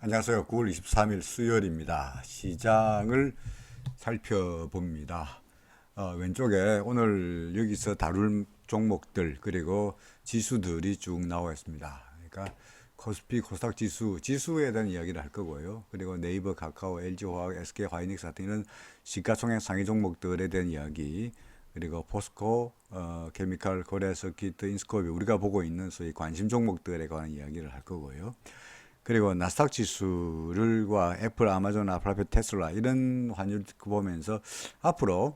안녕하세요. 9월 23일 수요일입니다. 시장을 살펴봅니다. 왼쪽에 오늘 여기서 다룰 종목들 그리고 지수들이 쭉 나와 있습니다. 그러니까 코스피, 코스닥 지수에 대한 이야기를 할 거고요. 그리고 네이버, 카카오, LG화학, SK하이닉스 같은 이런 시가총액 상위 종목들에 대한 이야기, 그리고 포스코, 케미칼, 거래서키트, 인스코비 우리가 보고 있는 소위 관심 종목들에 관한 이야기를 할 거고요. 그리고 나스닥 지수를과 애플, 아마존, 알파벳, 테슬라 이런 환율 보면서 앞으로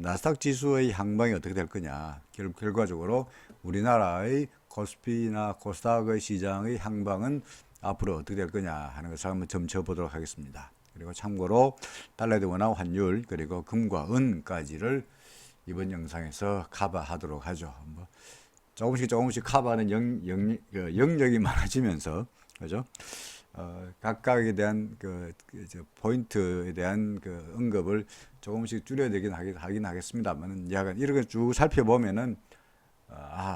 나스닥 지수의 향방이 어떻게 될 거냐. 결과적으로 우리나라의 코스피나 코스닥의 시장의 향방은 앞으로 어떻게 될 거냐 하는 것을 한번 점쳐보도록 하겠습니다. 그리고 참고로 달러에 대한 원화 환율 그리고 금과 은까지를 이번 영상에서 커버하도록 하죠. 뭐 조금씩 커버하는 영역이 많아지면서 그죠? 각각에 대한 포인트에 대한 언급을 조금씩 줄여야 되긴 하긴 하겠습니다만은 약간 이런 걸 쭉 살펴보면은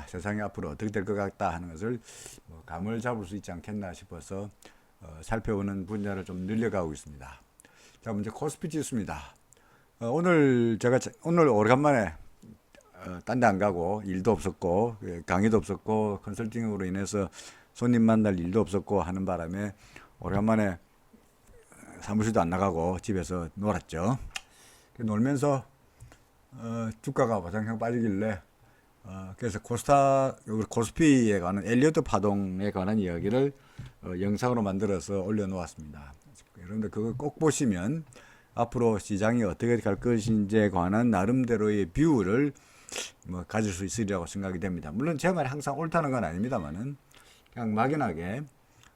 세상이 앞으로 어떻게 될 것 같다 하는 것을 뭐 감을 잡을 수 있지 않겠나 싶어서 살펴보는 분야를 좀 늘려가고 있습니다. 자, 먼저 코스피 지수입니다. 오늘 오래간만에 딴 데 안 가고 일도 없었고 강의도 없었고 컨설팅으로 인해서 손님 만날 일도 없었고 하는 바람에 오래간만에 사무실도 안 나가고 집에서 놀았죠. 놀면서 주가가 와장창 빠지길래 그래서 코스피에 관한 엘리어트 파동에 관한 이야기를 영상으로 만들어서 올려놓았습니다. 여러분들 그거 꼭 보시면 앞으로 시장이 어떻게 갈 것인지에 관한 나름대로의 뷰를 가질 수 있으리라고 생각이 됩니다. 물론 제 말이 항상 옳다는 건 아닙니다만은 그냥 막연하게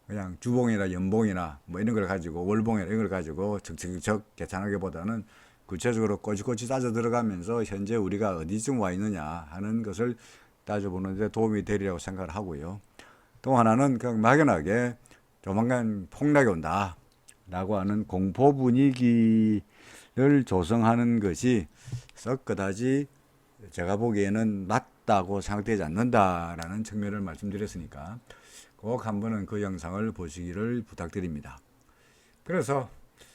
그냥 주봉이나 연봉이나 뭐 이런 걸 가지고 월봉이나 이런 걸 가지고 적적적 계산하기보다는 구체적으로 꼬치꼬치 따져 들어가면서 현재 우리가 어디쯤 와 있느냐 하는 것을 따져보는 데 도움이 되리라고 생각을 하고요. 또 하나는 그냥 막연하게 조만간 폭락이 온다 라고 하는 공포 분위기를 조성하는 것이 썩 그다지 제가 보기에는 맞다고 생각되지 않는다라는 측면을 말씀드렸으니까 꼭 한번은 그 영상을 보시기를 부탁드립니다. 그래서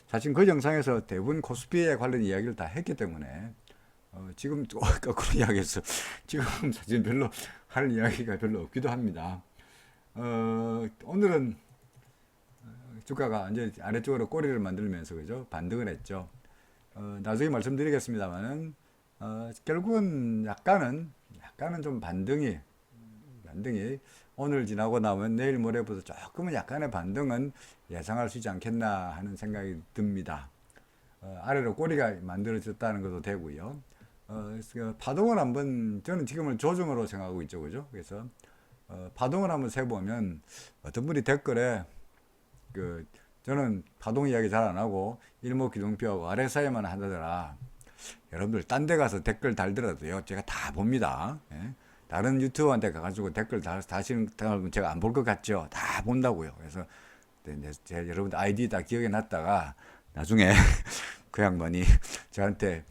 사실 그 영상에서 대부분 코스피에 관련 이야기를 다 했기 때문에 지금 거꾸로 이야기해서 지금 사실 별로 할 이야기가 별로 없기도 합니다. 오늘은 주가가 이제 아래쪽으로 꼬리를 만들면서 그죠 반등을 했죠. 나중에 말씀드리겠습니다만은 결국은 약간은 좀 반등이 오늘 지나고 나면 내일 모레부터 조금은 약간의 반등은 예상할 수 있지 않겠나 하는 생각이 듭니다. 아래로 꼬리가 만들어졌다는 것도 되고요. 파동을 한번 저는 지금은 조정으로 생각하고 있죠, 그죠? 그래서 파동을 한번 세보면 어떤 분이 댓글에 저는 파동 이야기 잘 안 하고 일목기동표하고 RSI만 한다더라. 여러분들 딴 데 가서 댓글 달더라도요 제가 다 봅니다. 예? 다른 유튜버한테 가가지고 댓글 다시는 제가 안 볼 것 같죠. 다 본다고요. 그래서 여러분들 아이디 다 기억해 놨다가 나중에 그 양반이 저한테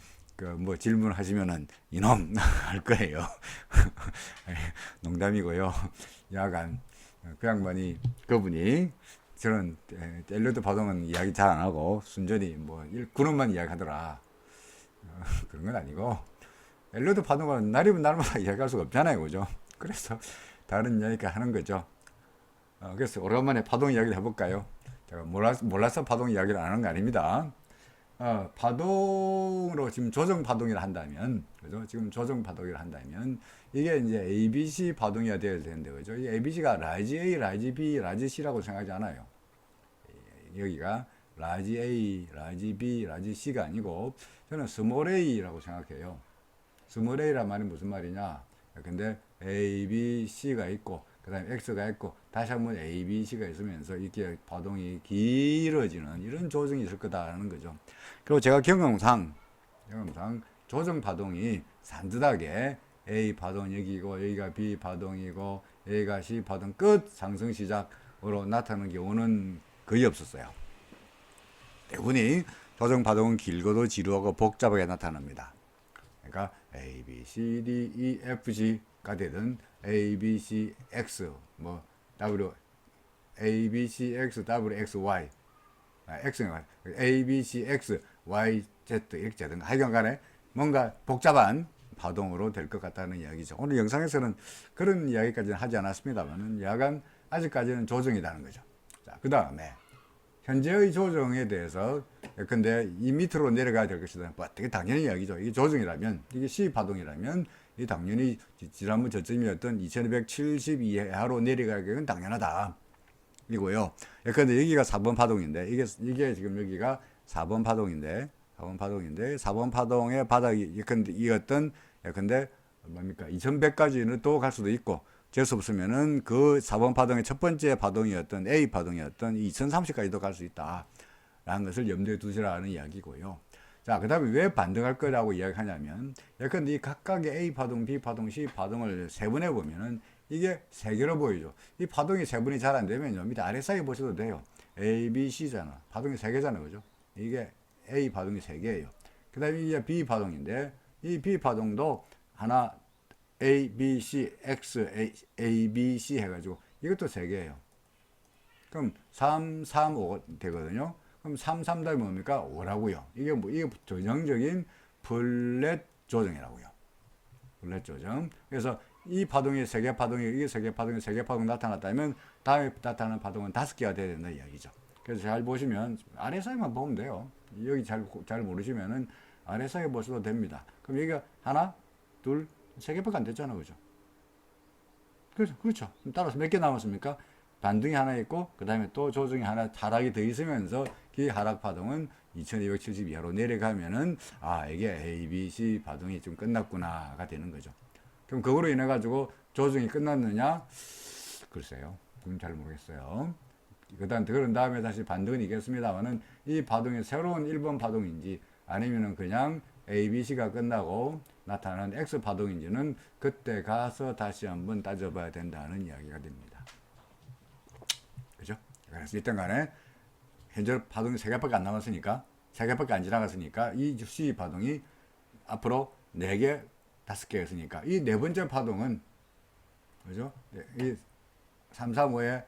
뭐 질문하시면은 이놈 할 거예요. 농담이고요. 야간 그 양반이 그분이 저는 엘리어트 파동은 이야기 잘 안 하고 순전히 뭐 근원만 이야기하더라. 그런 건 아니고 엘리어트 파동은 날이면 날마다 이야기할 수가 없잖아요, 그죠? 그래서 다른 이야기가 하는 거죠. 그래서 오랜만에 파동 이야기를 해볼까요? 제가 몰라서 파동 이야기를 안 하는 거 아닙니다. 파동으로 지금 조정 파동이라 한다면, 그죠? 지금 조정 파동이라 한다면, 이게 이제 ABC 파동이어야 될 텐데, 그죠? 이 ABC가 라지 A, 라지 B, 라지 C라고 생각하지 않아요. 여기가 라지 A, 라지 B, 라지 C가 아니고, 저는 스몰 A라고 생각해요. 스몰 A란 말이 무슨 말이냐? 근데 A, B, C가 있고, 그 다음에 X가 있고, 다시 한번 A, B, C가 있으면서 이렇게 파동이 길어지는 이런 조정이 있을 거다라는 거죠. 그리고 제가 경험상 조정 파동이 산뜻하게 A 파동 여기고, 여기가 B 파동이고, A가 C 파동 끝 상승 시작으로 나타나는 경우는 거의 없었어요. 대부분이 조정 파동은 길고도 지루하고 복잡하게 나타납니다. 그러니까 A, B, C, D, E, F, G가 되든 A, B, C, X, 뭐 W, A, B, C, X, W, X, Y. X는 A, B, C, X, Y, Z 이렇게 되든가 하여간 간에 뭔가 복잡한 파동으로 될 것 같다는 이야기죠. 오늘 영상에서는 그런 이야기까지는 하지 않았습니다만은 약간 아직까지는 조정이라는 거죠. 자, 그 다음에 현재의 조정에 대해서 근데 이 밑으로 내려가야 될 것이다. 뭐 되게 당연히 이야기죠. 이게 조정이라면 이게 C 파동이라면 이 당연히 지난번 저점이었던 2270 이하로 내려가기는 당연하다. 이고요. 근데 여기가 4번 파동인데 이게 지금 여기가 4번 파동인데 4번 파동의 바닥이 근데 이었던 근데 뭡니까 2100까지는 또 갈 수도 있고 재수 없으면은 그 4번 파동의 첫 번째 파동이었던 A 파동이었던 2030까지도 갈 수 있다라는 것을 염두에 두시라는 이야기고요. 자, 그 다음에 왜 반등할 거라고 이야기하냐면 예컨대 이 각각의 A 파동, B 파동, C 파동을 세분해 보면은 이게 세 개로 보이죠. 이 파동이 세분이 잘 안 되면요. 밑에 아래 사이 보셔도 돼요. A, B, C잖아. 파동이 세 개잖아요. 그죠? 이게 A 파동이 세 개예요. 그 다음에 이게 B 파동인데 이 B 파동도 하나 A, B, C, X, A, B, C 해가지고 이것도 세 개예요. 그럼 3, 3, 5 되거든요. 그럼 3, 3 다음에 뭡니까? 5라고요. 이게 이게 전형적인 플랫 조정이라고요. 플랫 조정. 그래서 이 파동이 세 개 파동이 이게 세 개 파동이 세 개 파동 나타났다면 다음에 나타나는 파동은 5개가 돼야 된다 이야기죠. 그래서 잘 보시면 아래 사이만 보면 돼요. 여기 잘 모르시면은 아래 사이 보셔도 됩니다. 그럼 여기가 하나, 둘, 세 개밖에 안 됐잖아, 그죠? 그렇죠. 따라서 몇 개 남았습니까? 반등이 하나 있고 그 다음에 또 조정이 하나 하락이 더 있으면서 그 하락 파동은 2270 이하로 내려가면은 이게 A, B, C 파동이 좀 끝났구나가 되는 거죠. 그럼 그거로 인해 가지고 조정이 끝났느냐? 글쎄요. 그건 잘 모르겠어요. 그런 다음에 다시 반등은 있겠습니다만은 이 파동이 새로운 1번 파동인지 아니면은 그냥 A, B, C가 끝나고 나타나는 X 파동인지는 그때 가서 다시 한번 따져봐야 된다는 이야기가 됩니다. 그죠? 그래서 일단 간에 현재 파동이 3개밖에 안 남았으니까 3개밖에 안 지나갔으니까 이 C 파동이 앞으로 4개, 5개였으니까 이 네 번째 파동은 그죠? 이 3, 4, 5의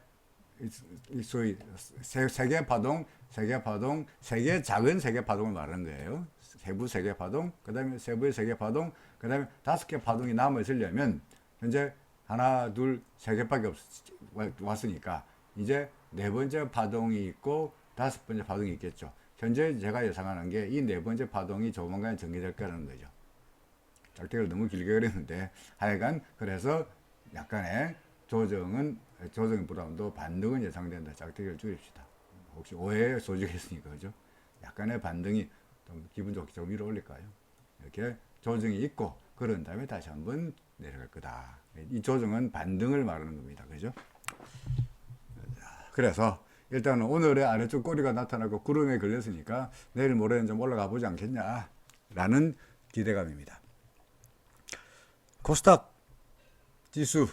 이 소위 세개 파동, 작은 세개 파동을 말하는 거예요. 세부 세개 파동, 그 다음에 세부의 세개 파동, 그 다음에 5개 파동이 남아 있으려면 현재 하나, 둘, 세 개밖에 왔으니까 이제 네 번째 파동이 있고 5번째 파동이 있겠죠. 현재 제가 예상하는 게 이 네 번째 파동이 조만간 전개될 거라는 거죠. 짝대기를 너무 길게 그렸는데 하여간 그래서 약간의 조정보다도 반등은 예상된다. 짝대기를 줄입시다. 혹시 오해의 소지가 있으니까 그죠? 약간의 반등이 좀 기분 좋게 좀 위로 올릴까요? 이렇게 조정이 있고 그런 다음에 다시 한번 내려갈 거다. 이 조정은 반등을 말하는 겁니다. 그죠? 그래서 일단은 오늘의 아래쪽 꼬리가 나타나고 구름에 걸렸으니까 내일 모레는 좀 올라가 보지 않겠냐 라는 기대감입니다. 코스닥 지수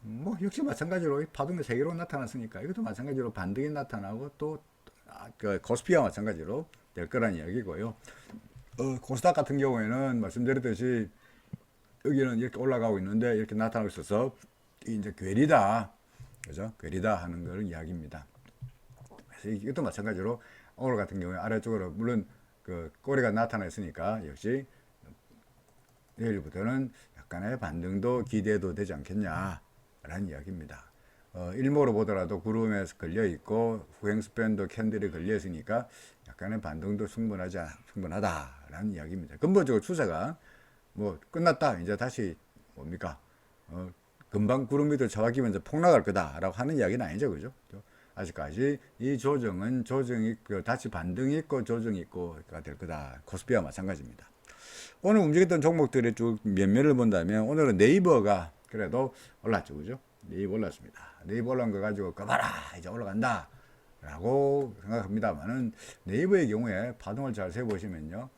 뭐 역시 마찬가지로 파동이 3개로 나타났으니까 이것도 마찬가지로 반등이 나타나고 또 코스피와 마찬가지로 될 거란 이야기고요. 코스닥 같은 경우에는 말씀드렸듯이 여기는 이렇게 올라가고 있는데 이렇게 나타나고 있어서 이제 괴리다, 그죠? 괴리다 하는 걸 이야기입니다. 그래서 이것도 마찬가지로 오늘 같은 경우에 아래쪽으로 물론 그 꼬리가 나타나 있으니까 역시 내일부터는 약간의 반등도 기대도 되지 않겠냐라는 이야기입니다. 일모로 보더라도 구름에 걸려 있고 후행스팬도 캔들이 걸려 있으니까 약간의 반등도 충분하다라는 이야기입니다. 근본적으로 추세가 뭐 끝났다 이제 다시 뭡니까 금방 구름 밑으로 처박히면서 폭락할 거다라고 하는 이야기는 아니죠, 그죠? 아직까지 이 조정이 다시 반등이 있고 조정이 있고가 될 거다. 코스피와 마찬가지입니다. 오늘 움직였던 종목들의 쭉 면면을 본다면 오늘은 네이버가 그래도 올랐죠, 그죠? 네이버 올랐습니다. 네이버 올라온 거 가지고 꺼봐라 이제 올라간다 라고 생각합니다만은 네이버의 경우에 파동을 잘 세보시면요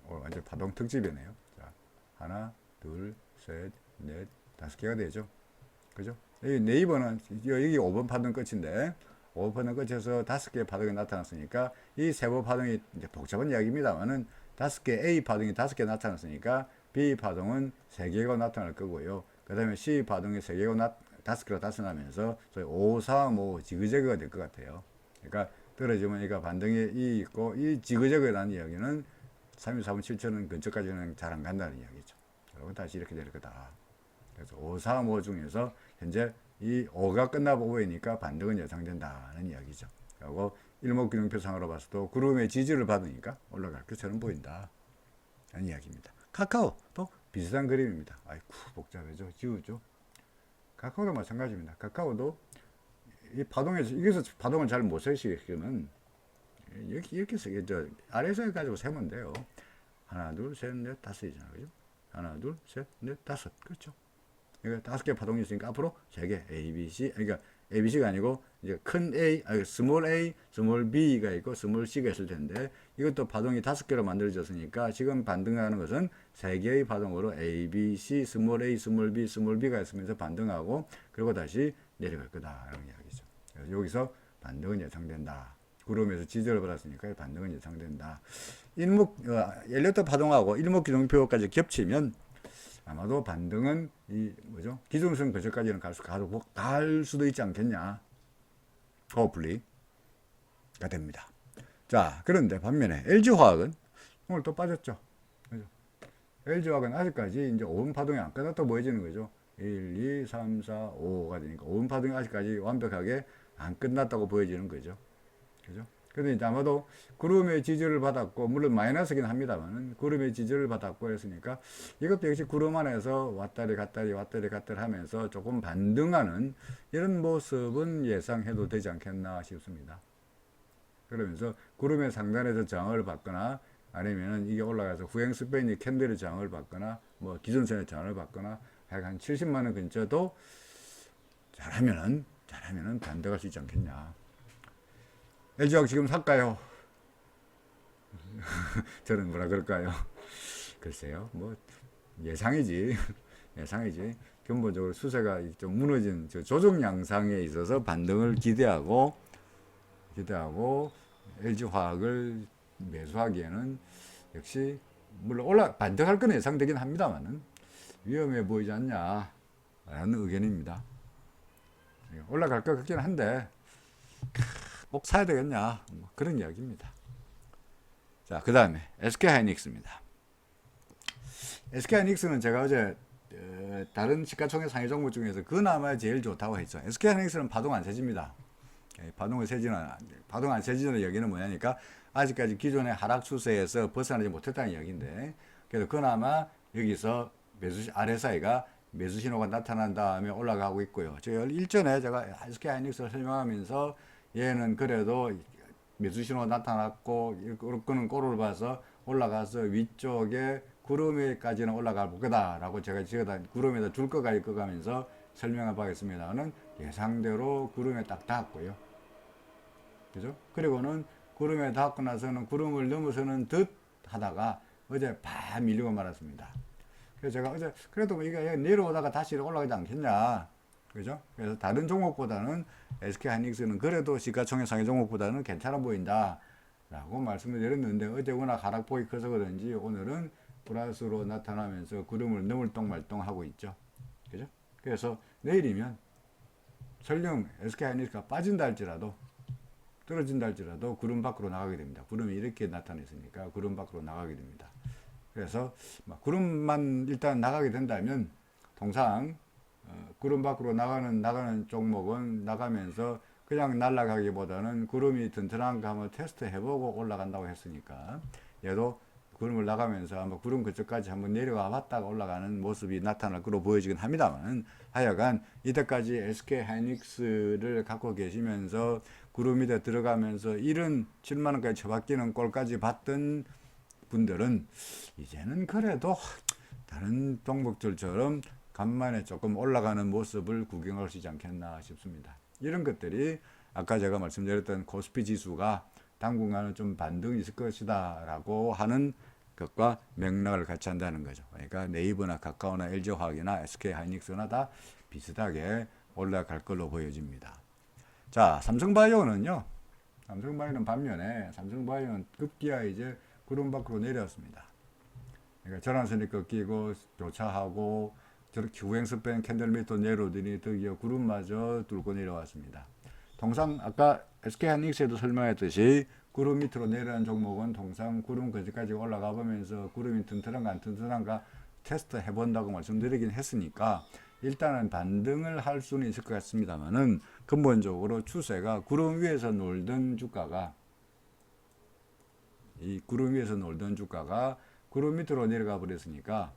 완전 파동 특집이네요. 자, 하나, 둘, 셋, 넷, 5개가 되죠, 그죠? 이 네이버는 여기 5번 파동 끝인데 5번 파동 끝에서 5개의 파동이 나타났으니까 이 세번 파동이 이제 복잡한 이야기입니다만은 5개 A 파동이 5개 나타났으니까 B 파동은 3개가 나타날 거고요. 그 다음에 C 파동이 3개가 다섯 개로 다쳐나면서 소위 5, 3, 5 지그재그가 될 것 같아요. 그러니까 떨어지면 이가 반등이 이 있고 이 지그재그라는 이야기는 3일 4분 7천원 근처까지는 잘 안 간다는 이야기죠. 그리고 다시 이렇게 될 거다. 그래서 5, 3, 5 중에서 현재 이 5가 끝나고 보이니까 반등은 예상된다는 이야기죠. 그리고 일목균형표상으로 봤어도 구름의 지지를 받으니까 올라갈 것처럼 보인다. 라는 이야기입니다. 카카오도 비슷한 그림입니다. 아이쿠 복잡해져 지우죠. 카카오도 마찬가지입니다. 카카오도 이 파동에서 여기서 파동을 잘 못 세시게끔 이렇게 쓰겠죠. 아래에서 해가지고 세면 돼요. 하나 둘 셋 넷 다섯이잖아요. 그죠? 하나 둘 셋 넷 다섯. 그렇죠. 그러니까 다섯 개 파동이 있으니까 앞으로 세 개 A, B, C. 그러니까 A, B, C가 아니고 이제 큰 A, 스몰 B가 있고 스몰 C가 있을 텐데 이것도 파동이 다섯 개로 만들어졌으니까 지금 반등하는 것은 세 개의 파동으로 A, B, C, 스몰 A, 스몰 B, 스몰 B가 있으면서 반등하고 그리고 다시 내려갈 거다라는 이야기죠. 그래서 여기서 반등은 예상된다. 구름에서 지지를 받았으니까 반등은 예상된다. 엘리어트 파동하고 일목균형표까지 겹치면 아마도 반등은 이 뭐죠? 기준선 근처까지는 갈 수도 있지 않겠냐. 호플리가 됩니다. 자, 그런데 반면에 LG화학은 오늘 또 빠졌죠. 그죠? LG화학은 아직까지 이제 5분 파동이 안 끝났다 보여지는 거죠. 1, 2, 3, 4, 5가 되니까 5분 파동이 아직까지 완벽하게 안 끝났다고 보여지는 거죠. 그죠? 근데 이제 아마도 구름의 지지를 받았고, 물론 마이너스긴 합니다만, 구름의 지지를 받았고 했으니까, 이것도 역시 구름 안에서 왔다리 갔다리 하면서 조금 반등하는 이런 모습은 예상해도 되지 않겠나 싶습니다. 그러면서 구름의 상단에서 저항을 받거나, 아니면은 이게 올라가서 후행 스팬이 캔들의 저항을 받거나, 뭐 기준선의 저항을 받거나, 한 70만원 근처도 잘하면은 반등할 수 있지 않겠냐. LG화학 지금 살까요? 저는 뭐라 그럴까요? 글쎄요, 뭐 예상이지. 근본적으로 수세가 좀 무너진 조정 양상에 있어서 반등을 기대하고 LG화학을 매수하기에는 역시 물론 반등할 건 예상되긴 합니다만은 위험해 보이지 않냐 라는 의견입니다. 올라갈 것 같긴 한데 꼭 사야 되겠냐 뭐 그런 이야기입니다. 자, 그 다음에 SK하이닉스입니다. SK하이닉스는 제가 어제 다른 시가총액 상위 종목 중에서 그나마 제일 좋다고 했죠. SK하이닉스는 파동 안 세집니다. 파동 안 세지는 여기는 뭐냐니까 아직까지 기존의 하락 추세에서 벗어나지 못했다는 이야기인데, 그래서 그나마 여기서 RSI가 매수 신호가 나타난 다음에 올라가고 있고요. 제가 일전에 제가 SK하이닉스를 설명하면서 얘는 그래도 매수 신호가 나타났고 그는 꼴을 봐서 올라가서 위쪽에 구름에까지는 올라갈 거다라고 제가 구름에다 줄 거가 있고 가면서 설명해 보겠습니다는 예상대로 구름에 딱 닿았고요. 그죠? 그리고는 구름에 닿고 나서는 구름을 넘어서는 듯 하다가 어제 팍 밀리고 말았습니다. 그래서 제가 어제 그래도 이게 내려오다가 다시 올라가지 않겠냐. 그죠? 그래서 다른 종목보다는 SK하이닉스는 그래도 시가총액 상위 종목보다는 괜찮아 보인다 라고 말씀을 드렸는데, 어제 워낙 하락폭이 커서 그런지 오늘은 플러스로 나타나면서 구름을 넘을똥말똥 하고 있죠. 그죠? 그래서 내일이면 설령 SK하이닉스가 빠진다 할지라도, 떨어진다 할지라도 구름 밖으로 나가게 됩니다. 구름이 이렇게 나타냈으니까 구름 밖으로 나가게 됩니다. 그래서 구름만 일단 나가게 된다면 통상 구름 밖으로 나가는 종목은 나가면서 그냥 날아가기보다는 구름이 튼튼한가 한번 테스트 해보고 올라간다고 했으니까 얘도 구름을 나가면서 한번 구름 그쪽까지 한번 내려와 봤다가 올라가는 모습이 나타날 거로 보여지긴 합니다만, 하여간 이때까지 SK하이닉스를 갖고 계시면서 구름 밑에 들어가면서 이런 7만원까지 쳐박히는 꼴까지 봤던 분들은 이제는 그래도 다른 종목들처럼 간만에 조금 올라가는 모습을 구경할 수 있지 않겠나 싶습니다. 이런 것들이 아까 제가 말씀드렸던 코스피 지수가 당분간은 좀 반등이 있을 것이다 라고 하는 것과 맥락을 같이 한다는 거죠. 그러니까 네이버나 카카오나 LG화학이나 SK하이닉스나 다 비슷하게 올라갈 걸로 보여집니다. 자, 삼성바이오는요. 삼성바이오는 반면에 삼성바이오는 급기야 이제 구름 밖으로 내렸습니다. 그러니까 전환선이 꺾이고 교차하고 저렇게 후행스팬 캔들 밑으로 내려오더니 드디어 구름마저 뚫고 내려왔습니다. 통상 아까 SK하이닉스에도 설명했듯이 구름 밑으로 내려간 종목은 통상 구름 근처까지 올라가 보면서 구름이 튼튼한가 안 튼튼한가 테스트 해본다고 말씀드리긴 했으니까 일단은 반등을 할 수는 있을 것 같습니다만은 근본적으로 추세가 구름 위에서 놀던 주가가 이 구름 위에서 놀던 주가가 구름 밑으로 내려가 버렸으니까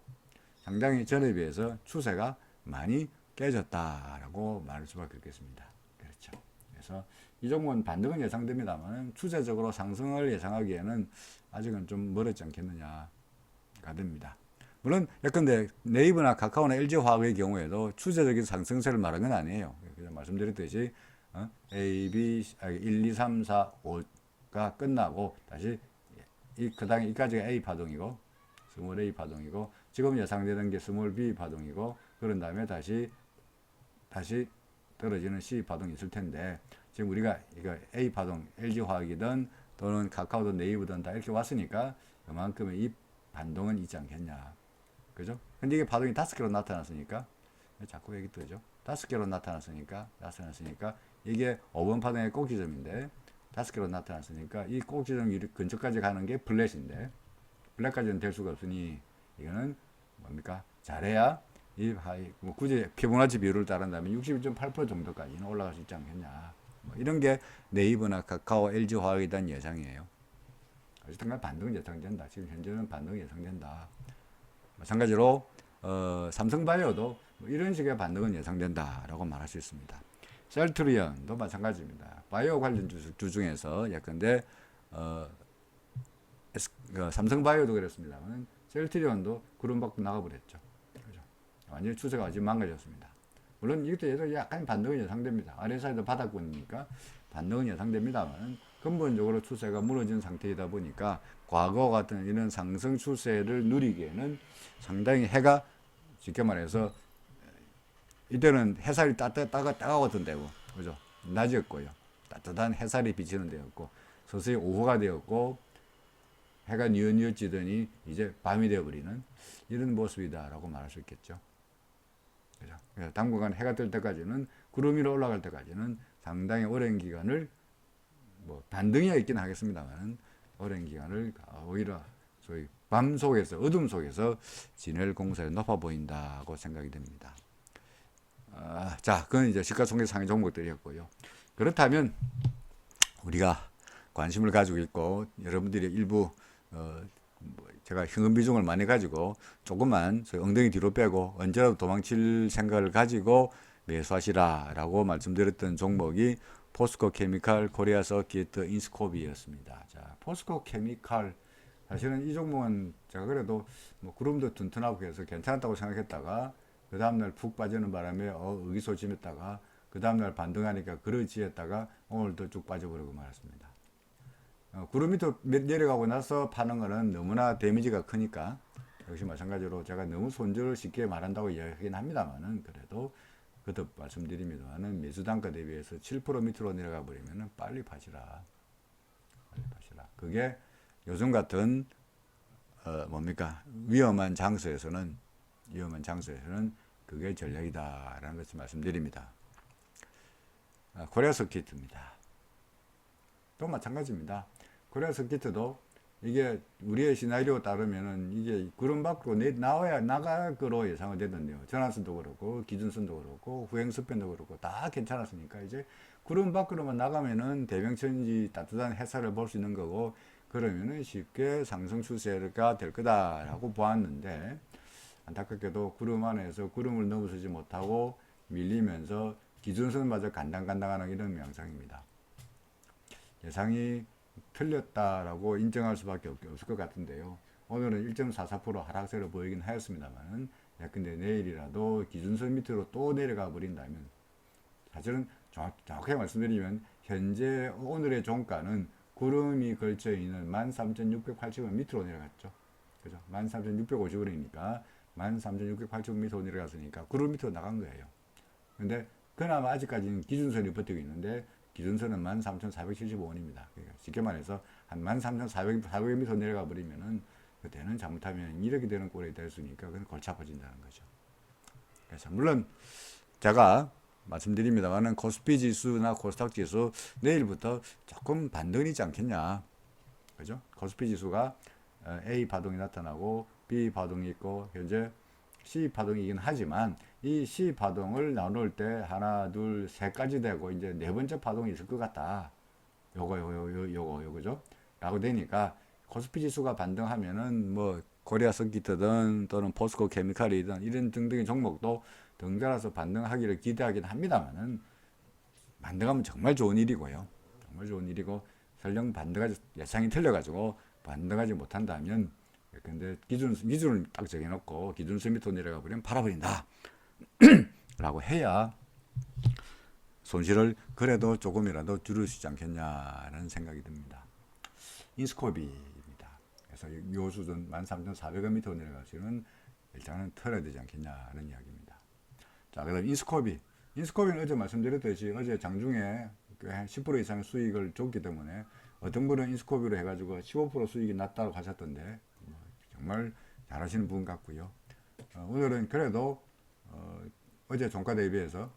상당히 전에 비해서 추세가 많이 깨졌다라고 말할 수밖에 없겠습니다. 그렇죠. 그래서 이 종목은 반등은 예상됩니다만 추세적으로 상승을 예상하기에는 아직은 좀 멀었지 않겠느냐가 됩니다. 물론 예컨대 네이버나 카카오나 LG화학의 경우에도 추세적인 상승세를 말한 건 아니에요. 그냥 말씀드렸듯이 A, B, 1, 2, 3, 4, 5가 끝나고 다시 그다음에 이까지가 A 파동이고 스몰 A 파동이고 지금 예상되는 게 스몰 B 파동이고 그런 다음에 다시 떨어지는 C 파동이 있을 텐데 지금 우리가 이거 A 파동 LG화학이든 또는 카카오든 네이버든 다 이렇게 왔으니까 그만큼의 이 반동은 있지 않겠냐. 그죠? 근데 이게 파동이 5개로 나타났으니까 자꾸 얘기 뜨죠. 5개로 나타났으니까 이게 5번 파동의 꼭지점인데 5개로 나타났으니까 이 꼭지점 근처까지 가는 게 플랫인데 플랫까지는 될 수가 없으니 이거는 뭡니까? 잘해야 뭐 굳이 피보나치 비율을 따른다면 61.8% 정도까지는 올라갈 수 있지 않겠냐. 뭐 이런 게 네이버나 카카오, LG화학에 대한 예상이에요. 어쨌든 반등은 예상된다. 지금 현재는 반등이 예상된다. 마찬가지로 삼성바이오도 뭐 이런 식의 반등은 예상된다라고 말할 수 있습니다. 셀트리온도 마찬가지입니다. 바이오 관련 주 중에서 예컨대 삼성바이오도 그랬습니다만 셀트리온도 구름 밖으로 나가버렸죠. 그죠? 완전히 추세가 아직 망가졌습니다. 물론 이것도 약간 반등은 예상됩니다. RSI도 바닥권이니까 반등은 예상됩니다만 근본적으로 추세가 무너진 상태이다 보니까 과거 같은 이런 상승 추세를 누리기에는 상당히 해가 쉽게 말해서 이때는 햇살이 따가웠던 때고 그죠? 낮이었고요. 따뜻한 햇살이 비치는 데였고 서서히 오후가 되었고 해가 뉘엿뉘엿지더니 이제 밤이 되어버리는 이런 모습이다라고 말할 수 있겠죠. 그죠? 당분간 해가 뜰 때까지는 구름 위로 올라갈 때까지는 상당히 오랜 기간을 뭐 반등이 있긴 하겠습니다만 오랜 기간을 오히려 소위 밤 속에서 어둠 속에서 지낼 공산이 높아 보인다고 생각이 됩니다. 자, 그건 이제 시가총액 상위 종목들이었고요. 그렇다면 우리가 관심을 가지고 있고 여러분들이 일부 제가 현금 비중을 많이 가지고 조금만 엉덩이 뒤로 빼고 언제라도 도망칠 생각을 가지고 매수하시라라고 말씀드렸던 종목이 포스코 케미칼, 코리아 서킷, 인스코비였습니다. 자, 포스코 케미칼 사실은 이 종목은 제가 그래도 뭐 구름도 튼튼하고 해서 괜찮았다고 생각했다가 그 다음날 푹 빠지는 바람에 의기소침했다가 그 다음날 반등하니까 그러지했다가 오늘도 쭉 빠져버리고 말았습니다. 구름 밑으로 내려가고 나서 파는 거는 너무나 데미지가 크니까 역시 마찬가지로 제가 너무 손절을 쉽게 말한다고 이야기하긴 합니다만은 그래도 거듭 말씀드립니다만은 매수 단가 대비해서 7% 밑으로 내려가 버리면은 빨리 파시라. 그게 요즘 같은 뭡니까 위험한 장소에서는 그게 전략이다라는 것을 말씀드립니다. 코리아 서킷입니다. 또 마찬가지입니다. 코리아 서킷도 이게 우리의 시나리오 따르면은 이게 구름 밖으로 나와야 나갈 거로 예상은 되던데요. 전환선도 그렇고 기준선도 그렇고 후행스팬도 그렇고 다 괜찮았으니까 이제 구름 밖으로만 나가면은 대명천지 따뜻한 햇살을 볼 수 있는 거고 그러면은 쉽게 상승 추세가 될 거다라고 보았는데 안타깝게도 구름 안에서 구름을 넘어서지 못하고 밀리면서 기준선마저 간당간당하는 이런 양상입니다. 예상이 틀렸다라고 인정할 수밖에 없을 것 같은데요. 오늘은 1.44% 하락세를 보이긴 하였습니다만 근데 내일이라도 기준선 밑으로 또 내려가 버린다면 사실은 정확하게 말씀드리면 현재 오늘의 종가는 구름이 걸쳐 있는 13,680원 밑으로 내려갔죠. 그죠? 13,650원이니까 13,680원 밑으로 내려갔으니까 구름 밑으로 나간 거예요. 근데 그나마 아직까지는 기준선이 버티고 있는데 기준선은 13,475원입니다. 그러니까 쉽게 말해서 한 13,400원 밑으로 내려가 버리면은 그때는 잘못하면 이렇게 되는 꼴이 될 수 있으니까 그건 골치 아파진다는 거죠. 그래서 물론 제가 말씀드립니다만은 코스피 지수나 코스닥 지수 내일부터 조금 반등이 있지 않겠냐. 그죠? 코스피 지수가 A 파동이 나타나고 B 파동이 있고 현재 C 파동이긴 하지만 이 C 파동을 나눌 때 하나, 둘, 세까지 되고 이제 네 번째 파동이 있을 것 같다. 요거죠? 라고 되니까 코스피 지수가 반등하면은 뭐 코리아 석기트든 또는 포스코 케미칼이든 이런 등등의 종목도 덩달아서 반등하기를 기대하긴 합니다만은 반등하면 정말 좋은 일이고요. 정말 좋은 일이고 설령 반등하지 예상이 틀려가지고 반등하지 못한다면 근데 기준을 딱 정해놓고 기준선 밑으로 내려가 버리면 팔아버린다 라고 해야 손실을 그래도 조금이라도 줄일 수 있지 않겠냐는 생각이 듭니다. 인스코비입니다. 그래서 요 수준 13,400원 밑으로 내려가시면 일단은 털어야 되지 않겠냐는 이야기입니다. 자, 그다음 인스코비는 어제 말씀드렸듯이 어제 장중에 10% 이상의 수익을 줬기 때문에 어떤 분은 인스코비로 해가지고 15% 수익이 났다고 하셨던데 정말 잘하시는 분 같고요. 오늘은 그래도 어제 종가 대비해서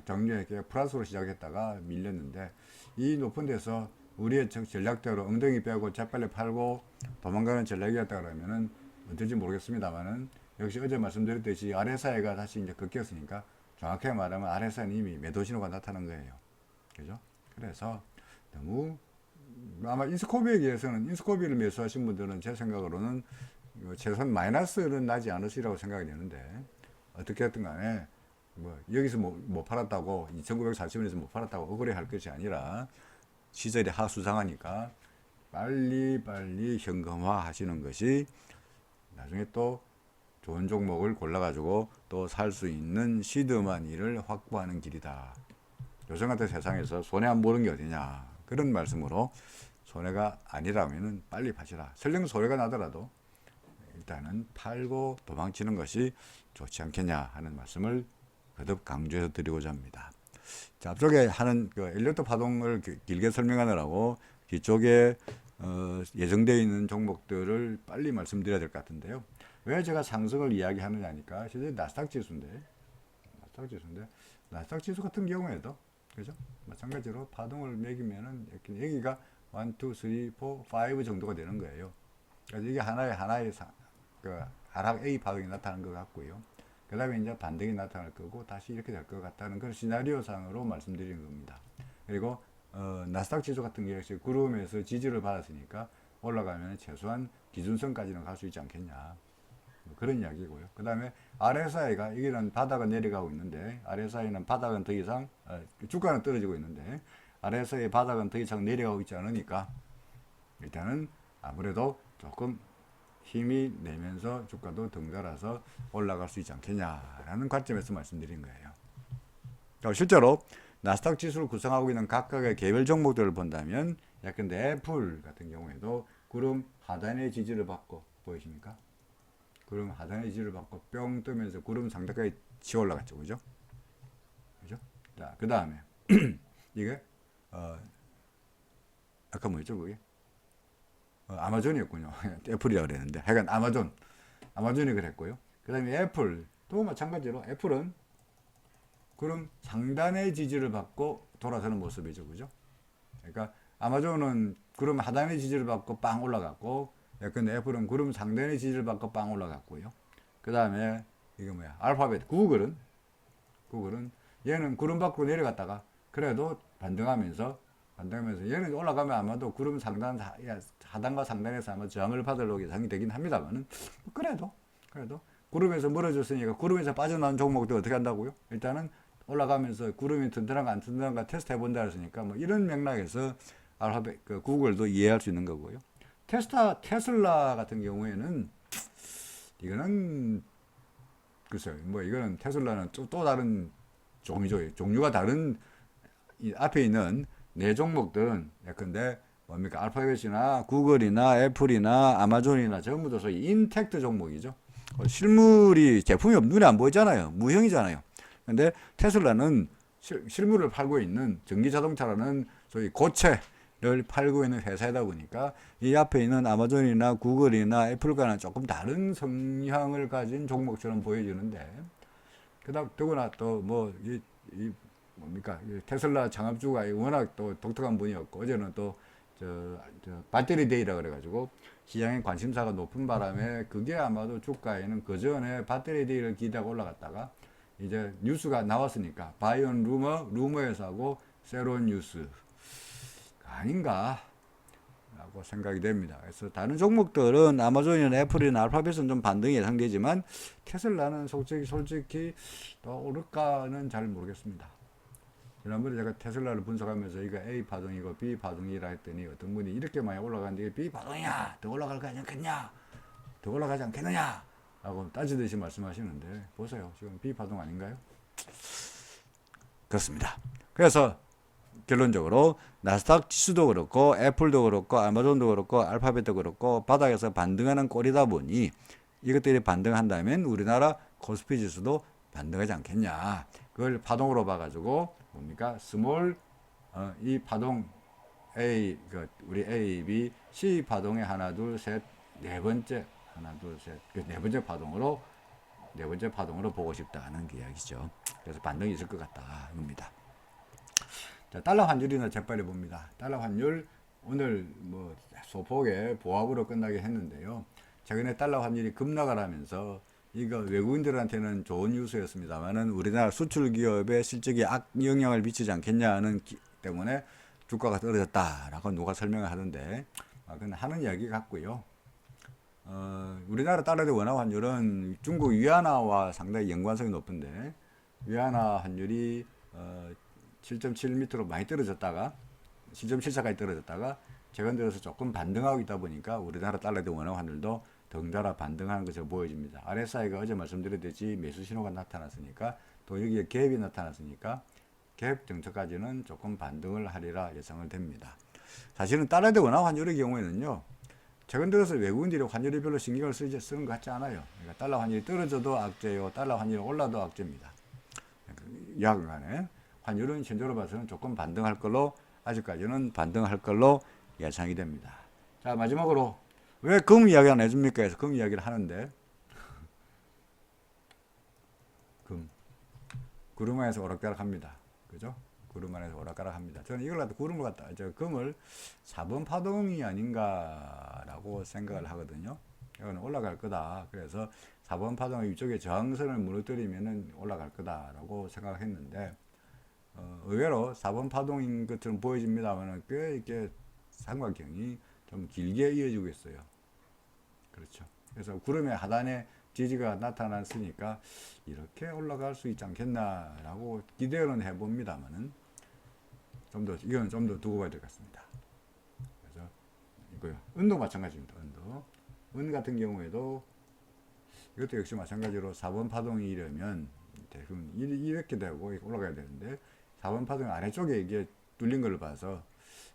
정리에 플러스로 시작했다가 밀렸는데 이 높은 데서 우리의 전략대로 엉덩이 빼고 재빨리 팔고 도망가는 전략이었다 그러면은 어떨지 모르겠습니다만은 역시 어제 말씀드렸듯이 RSI가 다시 이제 꺾였으니까 정확하게 말하면 RSI는 이미 매도 신호가 나타난 거예요. 그죠? 그래서 너무 아마 인스코비에 의해서는 인스코비를 매수하신 분들은 제 생각으로는 최소한 마이너스는 나지 않으시라고 생각이 되는데 어떻게 했든 간에 뭐 여기서 못 팔았다고 2940원에서 못 팔았다고 억울해할 것이 아니라 시절이 하수상하니까 빨리 현금화 하시는 것이 나중에 또 좋은 종목을 골라가지고 또 살 수 있는 시드머니를 확보하는 길이다. 요즘 같은 세상에서 손해 안 보는 게 어디냐 그런 말씀으로 손해가 아니라면 빨리 파시라. 설령 손해가 나더라도 일단은 팔고 도망치는 것이 좋지 않겠냐 하는 말씀을 거듭 강조해서 드리고자 합니다. 자, 앞쪽에 하는 그 엘리어트 파동을 길게 설명하느라고 뒤쪽에 예정되어 있는 종목들을 빨리 말씀드려야 될 것 같은데요. 왜 제가 상승을 이야기하느냐니까 실제 나스닥 지수인데 나스닥 지수 같은 경우에도 그죠? 마찬가지로 파동을 매기면은 여기가 1, 2, 3, 4, 5 정도가 되는 거예요. 그래서 이게 하나의 그 하락 A 파동이 나타나는 것 같고요. 그 다음에 이제 반등이 나타날 거고 다시 이렇게 될 것 같다는 그런 시나리오 상으로 말씀드리는 겁니다. 그리고 나스닥 지수 같은 경우에 구름에서 지지를 받았으니까 올라가면 최소한 기준선까지는 갈 수 있지 않겠냐. 뭐 그런 이야기고요. 그 다음에 RSI가 여기는 바닥은 내려가고 있는데 RSI는 바닥은 더 이상 주가는 떨어지고 있는데 RSI 바닥은 더 이상 내려가고 있지 않으니까 일단은 아무래도 조금 힘이 내면서 주가도 덩달아서 올라갈 수 있지 않겠냐라는 관점에서 말씀드린 거예요. 실제로 나스닥 지수를 구성하고 있는 각각의 개별 종목들을 본다면 예컨대 애플 같은 경우에도 구름 하단의 지지를 받고 보이십니까? 구름 하단의 지지를 받고 뿅 뜨면서 구름 상단까지 치어 올라갔죠. 그죠? 자, 그 다음에 이게 아까 뭐였죠 그게? 아마존이었군요. 애플이라고 그랬는데 하여간 아마존이 그랬고요. 그 다음에 애플도 마찬가지로 애플은 그럼 상단의 지지를 받고 돌아서는 모습이죠. 그죠? 그러니까 아마존은 구름 하단의 지지를 받고 빵 올라갔고 근데 애플은 구름 상단의 지지를 받고 빵 올라갔고요. 그 다음에 이게 뭐야? 알파벳 구글은 얘는 구름 밖으로 내려갔다가 그래도 반등하면서 얘는 올라가면 아마도 구름 상단 하단과 상단에서 아마 저항을 받을 예상이 되긴 합니다만은 그래도 구름에서 멀어졌으니까 구름에서 빠져나온 종목들 어떻게 한다고요? 일단은 올라가면서 구름이 튼튼한가 안 튼튼한가 테스트 해본다 했으니까 뭐 이런 맥락에서 알파벳 구글도 이해할 수 있는 거고요. 테슬라 같은 경우에는 이거는 글쎄요, 뭐 이거는 테슬라는 또 다른 종류가 다른 이 앞에 있는 네 종목들은 예컨대 뭡니까 알파벳이나 구글이나 애플이나 아마존이나 전부 다 소위 인텍트 종목이죠. 실물이 제품이 눈에 안 보이잖아요. 무형이잖아요. 근데 테슬라는 실물을 팔고 있는 전기자동차라는 소위 고체를 팔고 있는 회사이다 보니까 이 앞에 있는 아마존이나 구글이나 애플과는 조금 다른 성향을 가진 종목처럼 보여지는데 그다음 더구나 또 뭐 이 뭡니까 이 테슬라 창업주가 워낙 또 독특한 분이었고 어제는 또 저 배터리 데이라 그래가지고 시장의 관심사가 높은 바람에 그게 아마도 주가에는 그 전에 배터리 데이를 기대하고 올라갔다가 이제 뉴스가 나왔으니까 바이온 루머에서 하고 새로운 뉴스 아닌가 라고 생각이 됩니다. 그래서 다른 종목들은 아마존이나 애플이나 알파벳은 좀 반등이 예상되지만 테슬라는 솔직히 더 오를까는 잘 모르겠습니다. 지난번에 제가 테슬라를 분석하면서 이거 A 파동이고 B 파동이라 했더니 어떤 분이 이렇게 많이 올라가는데 이게 B 파동이야 더 올라가지 않겠냐 더 올라가지 않겠느냐 라고 따지듯이 말씀하시는데 보세요 지금 B 파동 아닌가요? 그렇습니다. 그래서 결론적으로 나스닥 지수도 그렇고 애플도 그렇고 아마존도 그렇고 알파벳도 그렇고 바닥에서 반등하는 꼴이다 보니 이것들이 반등한다면 우리나라 코스피 지수도 반등하지 않겠냐. 그걸 파동으로 봐가지고 뭡니까 스몰 이 파동 A 우리 A, B, C 파동의 하나 둘 셋 네 번째 하나 둘 셋 네 번째 파동으로 보고 싶다는 그 이야기죠. 그래서 반등이 있을 것 같다 입니다. 자, 달러 환율이나 재빨리 봅니다. 달러 환율 오늘 뭐 소폭의 보합으로 끝나게 했는데요. 최근에 달러 환율이 급락을 하면서 이거 외국인들한테는 좋은 뉴스였습니다만은 우리나라 수출 기업의 실적에 악영향을 미치지 않겠냐는 때문에 주가가 떨어졌다라고 누가 설명을 하던데 그건 하는 이야기 같고요. 우리나라 달러 대 원화 환율은 중국 위안화와 상당히 연관성이 높은데 위안화 환율이 7.7 밑으로 많이 떨어졌다가 7.74까지 떨어졌다가 최근 들어서 조금 반등하고 있다 보니까 우리나라 달러 대 원화 환율도 덩달아 반등하는 것으로 보여집니다. RSI가 어제 말씀드렸듯이 매수 신호가 나타났으니까 또 여기에 갭이 나타났으니까 갭 근처까지는 조금 반등을 하리라 예상을 됩니다. 사실은 달러 대 원화 환율의 경우에는요. 최근 들어서 외국인들이 환율에 별로 신경을 쓰는 것 같지 않아요. 그러니까 달러 환율이 떨어져도 악재요. 달러 환율이 올라도 악재입니다. 여하간에 환율은 현재로 봐서는 조금 반등할 걸로 아직까지는 반등할 걸로 예상이 됩니다. 자 마지막으로 왜 금 이야기 안 해줍니까? 해서 금 이야기를 하는데 금 구름 안에서 오락가락합니다. 그죠? 구름 안에서 오락가락합니다. 저는 이걸 갖다 구름을 갖다 저 금을 4번 파동이 아닌가라고 생각을 하거든요. 이건 올라갈 거다. 그래서 4번 파동 위쪽에 저항선을 무너뜨리면은 올라갈 거다라고 생각했는데 의외로 4번 파동인 것처럼 보여집니다만 꽤 이렇게 삼각형이 좀 길게 이어지고 있어요. 그렇죠. 그래서 구름의 하단에 지지가 나타났으니까 이렇게 올라갈 수 있지 않겠나라고 기대는 해봅니다만은 이건 좀 더 두고 봐야 될 것 같습니다. 그래서 이거요. 은도 마찬가지입니다. 은 같은 경우에도 이것도 역시 마찬가지로 4번 파동이 이러면 대부분 이렇게 되고 올라가야 되는데 4번 파동 아래쪽에 이게 뚫린 걸 봐서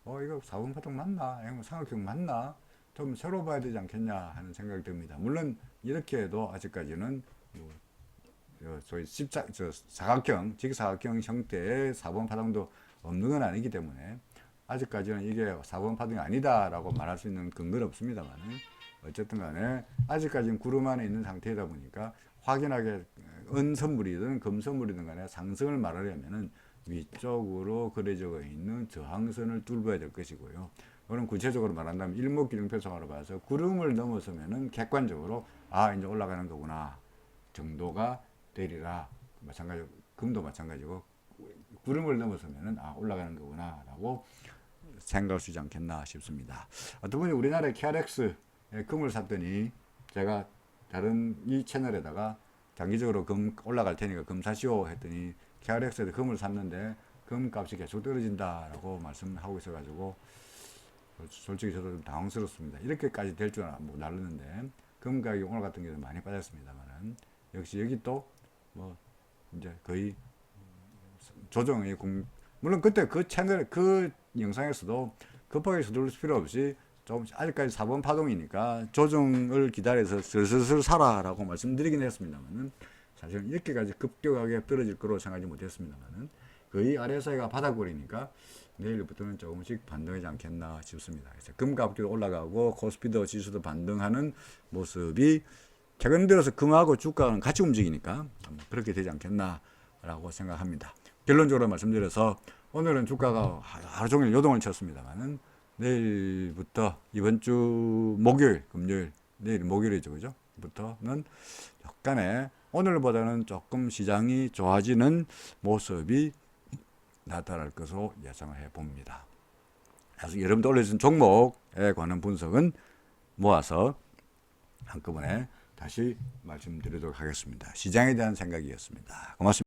이거 4번 파동 맞나? 삼각형 맞나? 좀 새로 봐야 되지 않겠냐 하는 생각이 듭니다. 물론 이렇게 해도 아직까지는 소위 사각형, 직사각형 형태의 4번 파동도 없는 건 아니기 때문에 아직까지는 이게 4번 파동이 아니다라고 말할 수 있는 근거는 없습니다만 어쨌든 간에 아직까지는 구름 안에 있는 상태이다 보니까 확연하게 은 선물이든 금 선물이든 간에 상승을 말하려면은 위쪽으로 그려져 있는 저항선을 뚫어야 될 것이고요. 그럼 구체적으로 말한다면 일목균형표상으로 봐서 구름을 넘어서면은 객관적으로 이제 올라가는 거구나 정도가 되리라. 마찬가지로 금도 마찬가지고 구름을 넘어서면은 올라가는 거구나라고 생각할 수 있지 않겠나 싶습니다. 어떤 분이 우리나라의 KRX에 금을 샀더니 제가 다른 이 채널에다가 장기적으로 금 올라갈 테니까 금 사시오 했더니 KRX에도 금을 샀는데 금 값이 계속 떨어진다라고 말씀하고 있어가지고 솔직히 저도 좀 당황스럽습니다. 이렇게까지 될 줄 몰랐는데 금 가격이 오늘 같은 경우는 많이 빠졌습니다만은 역시 여기 또 뭐 이제 거의 조정의 물론 그때 그 채널 그 영상에서도 급하게 서둘릴 필요 없이 좀 아직까지 4번 파동이니까 조정을 기다려서 슬슬 사라라고 말씀드리긴 했습니다만은 사실은 이렇게까지 급격하게 떨어질 거로 생각하지 못했습니다만은 거의 RSI가 바닥거리니까 내일부터는 조금씩 반등하지 않겠나 싶습니다. 그래서 금값도 올라가고 코스피도 지수도 반등하는 모습이 최근 들어서 금하고 주가는 같이 움직이니까 그렇게 되지 않겠나라고 생각합니다. 결론적으로 말씀드려서 오늘은 주가가 하루 종일 요동을 쳤습니다만은 내일부터 이번 주 목요일, 금요일, 내일 목요일이죠, 그죠? 부터는 약간의 오늘보다는 조금 시장이 좋아지는 모습이 나타날 것으로 예상을 해봅니다. 그래서 여러분들 올려주신 종목에 관한 분석은 모아서 한꺼번에 다시 말씀드리도록 하겠습니다. 시장에 대한 생각이었습니다. 고맙습니다.